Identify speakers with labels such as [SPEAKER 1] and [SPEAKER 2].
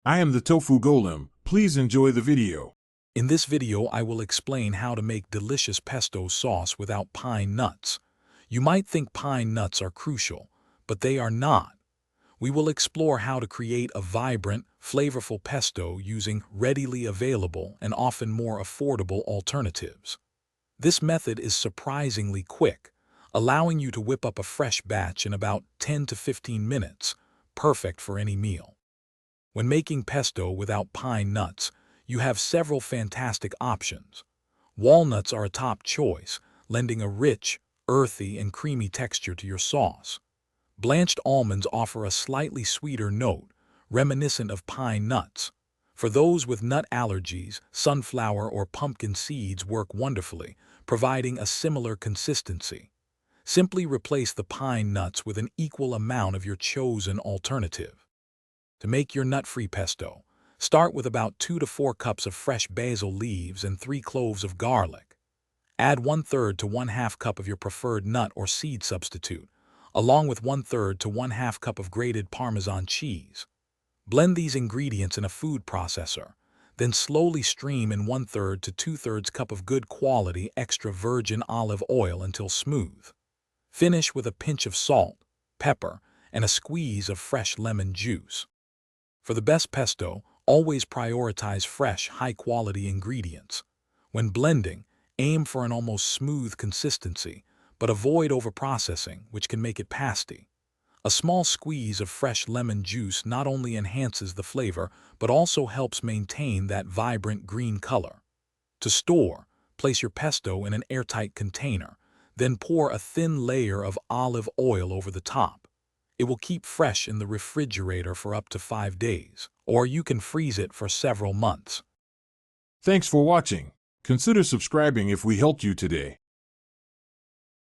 [SPEAKER 1] I am the Tofu Golem. Please enjoy the video.
[SPEAKER 2] In this video, I will explain how to make delicious pesto sauce without pine nuts. You might think pine nuts are crucial, but they are not. We will explore how to create a vibrant, flavorful pesto using readily available and often more affordable alternatives. This method is surprisingly quick, allowing you to whip up a fresh batch in about 10 to 15 minutes, perfect for any meal. When making pesto without pine nuts, you have several fantastic options. Walnuts are a top choice, lending a rich, earthy, and creamy texture to your sauce. Blanched almonds offer a slightly sweeter note, reminiscent of pine nuts. For those with nut allergies, sunflower or pumpkin seeds work wonderfully, providing a similar consistency. Simply replace the pine nuts with an equal amount of your chosen alternative. To make your nut-free pesto, start with about 2 to 4 cups of fresh basil leaves and 3 cloves of garlic. Add 1/3 to 1/2 cup of your preferred nut or seed substitute, along with 1/3 to 1/2 cup of grated Parmesan cheese. Blend these ingredients in a food processor, then slowly stream in 1/3 to 2/3 cup of good quality extra virgin olive oil until smooth. Finish with a pinch of salt, pepper, and a squeeze of fresh lemon juice. For the best pesto, always prioritize fresh, high-quality ingredients. When blending, aim for an almost smooth consistency, but avoid overprocessing, which can make it pasty. A small squeeze of fresh lemon juice not only enhances the flavor, but also helps maintain that vibrant green color. To store, place your pesto in an airtight container, then pour a thin layer of olive oil over the top. It will keep fresh in the refrigerator for up to 5 days, or you can freeze it for several months.
[SPEAKER 1] Thanks for watching. Consider subscribing if we helped you today.